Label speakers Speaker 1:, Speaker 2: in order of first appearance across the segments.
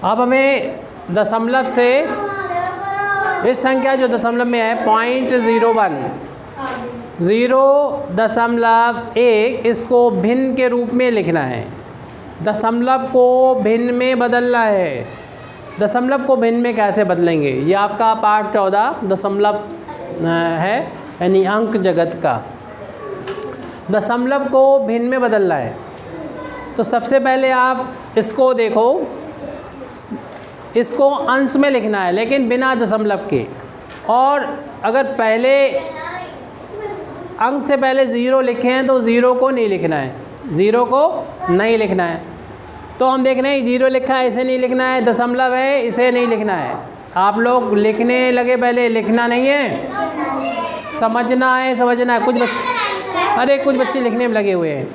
Speaker 1: अब हमें दशमलव से इस संख्या जो दशमलव में है 0.01 0.1 इसको भिन्न के रूप में लिखना है। दशमलव को भिन्न में बदलना है। दशमलव को भिन्न में कैसे बदलेंगे, ये आपका पाठ 14 दशमलव है, यानी अंक जगत का। दशमलव को भिन्न में बदलना है तो सबसे पहले आप इसको देखो, इसको अंश में लिखना है लेकिन बिना दशमलव के। और अगर पहले अंक से पहले ज़ीरो लिखे हैं तो ज़ीरो को नहीं लिखना है, ज़ीरो को नहीं लिखना है। तो हम देख रहे हैं ज़ीरो लिखा है, इसे नहीं लिखना है, दशमलव है, इसे नहीं लिखना है। आप लोग लिखने लगे, पहले लिखना नहीं है, समझना है, समझना है। कुछ बच्चे लिखने में लगे हुए हैं।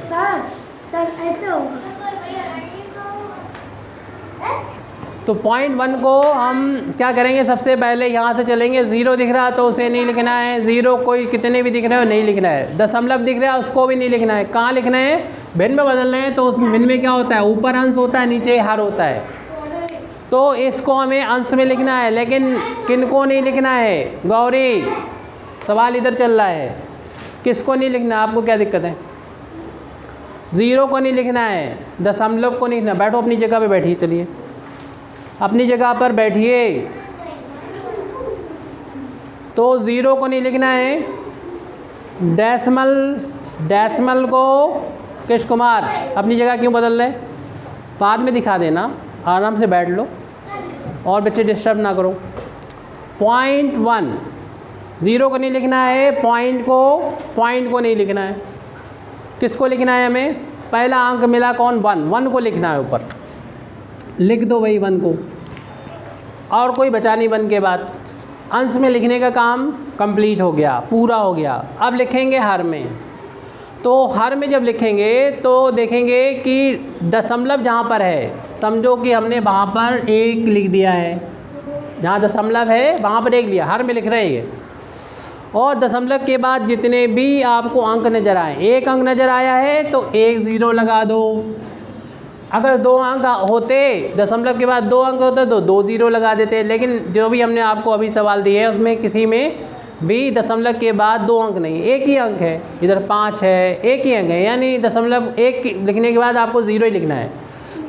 Speaker 2: सर ऐसे होगा
Speaker 1: तो 0.1 को हम क्या करेंगे, सबसे पहले यहाँ से चलेंगे। ज़ीरो दिख रहा तो उसे नहीं लिखना है, ज़ीरो कोई कितने भी दिख रहे हो नहीं लिखना है। दशमलव दिख रहा है उसको भी नहीं लिखना है। कहाँ लिखना है, भिन्न में बदलना है। तो उस भिन्न में क्या होता है, ऊपर अंश होता है, नीचे हर होता है। तो इसको हमें अंश में लिखना है, लेकिन किन को नहीं लिखना है। गौरी, सवाल इधर चल रहा है, किसको नहीं लिखना, आपको क्या दिक्कत है। ज़ीरो को नहीं लिखना है, दशमलव को नहीं लिखना। बैठो अपनी जगह पे बैठिए, चलिए अपनी जगह पर बैठिए। तो ज़ीरो को नहीं लिखना है। डेसिमल को कृष्ण कुमार अपनी जगह क्यों बदल रहे, बाद में दिखा देना, आराम से बैठ लो और बच्चे डिस्टर्ब ना करो। 0.1 ज़ीरो को नहीं लिखना है, पॉइंट को नहीं लिखना है। किसको लिखना है, हमें पहला अंक मिला कौन, 1 को लिखना है। ऊपर लिख दो वही 1 को, और कोई बचा नहीं 1 के बाद। अंश में लिखने का काम कंप्लीट हो गया, पूरा हो गया। अब लिखेंगे हर में। तो हर में जब लिखेंगे तो देखेंगे कि दशमलव जहाँ पर है, समझो कि हमने वहाँ पर 1 लिख दिया है। जहाँ दशमलव है वहाँ पर 1 लिया, हर में लिख रहे हैं ये। और दशमलव के बाद जितने भी आपको अंक नज़र आए, 1 अंक नज़र आया है तो 1 ज़ीरो लगा दो। अगर 2 अंक होते, दशमलव के बाद 2 अंक होते तो 2 ज़ीरो लगा देते। लेकिन जो भी हमने आपको अभी सवाल दिए हैं उसमें किसी में भी दशमलव के बाद 2 अंक नहीं, 1 ही अंक है। इधर 5 है, 1 ही अंक है, यानी दशमलव 1 लिखने के बाद आपको ज़ीरो ही लिखना है।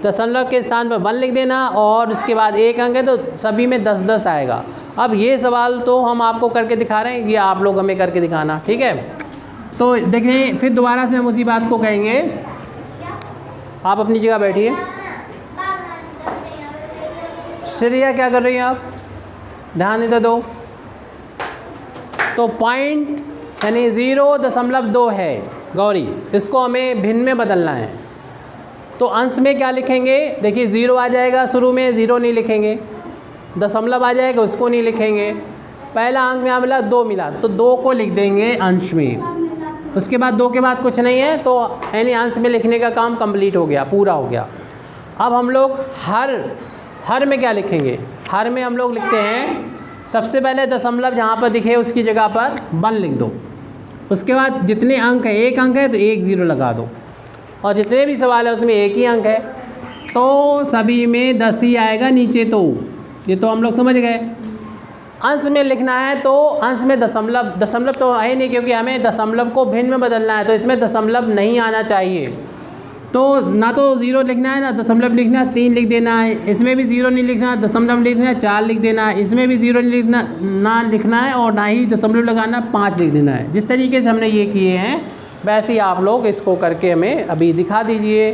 Speaker 1: दशमलव के स्थान पर 1 लिख देना और उसके बाद 1 अंक है तो सभी में 10-10 आएगा। अब ये सवाल तो हम आपको करके दिखा रहे हैं, ये आप लोग हमें करके दिखाना, ठीक है। तो देखें, फिर दोबारा से हम उसी बात को कहेंगे। आप अपनी जगह बैठिए। श्रेया क्या कर रही हैं आप, ध्यान इधर दो। तो पॉइंट यानी 0.2 है गौरी, इसको हमें भिन्न में बदलना है। तो अंश में क्या लिखेंगे, देखिए 0 आ जाएगा शुरू में, 0 नहीं लिखेंगे। दशमलव आ जाएगा, उसको नहीं लिखेंगे। पहला अंक में यहाँ मिला 2 मिला तो 2 को लिख देंगे अंश में। उसके बाद 2 के बाद कुछ नहीं है, तो यानी अंश में लिखने का काम कंप्लीट हो गया, पूरा हो गया। अब हम लोग हर में क्या लिखेंगे, हर में हम लोग लिखते हैं सबसे पहले दशमलव जहाँ पर दिखे उसकी जगह पर 1 लिख दो। उसके बाद जितने अंक है, 1 अंक है तो 1 ज़ीरो लगा दो, और जितने भी सवाल है उसमें 1 ही अंक है तो सभी में 10 ही आएगा नीचे। तो ये तो हम लोग समझ गए। अंश में लिखना है तो अंश में दशमलव तो है नहीं, क्योंकि हमें दशमलव को भिन्न में बदलना है, तो इसमें दशमलव नहीं आना चाहिए। तो ना तो 0 लिखना है ना दशमलव लिखना है, 3 लिख देना है। इसमें भी 0 नहीं लिखना है, दशमलव लिखना है, 4 लिख देना है। इसमें भी 0 नहीं लिखना है और ना ही दशमलव लगाना, 5 लिख देना है। जिस तरीके से हमने ये किए हैं वैसे ही आप लोग इसको करके हमें अभी दिखा दीजिए।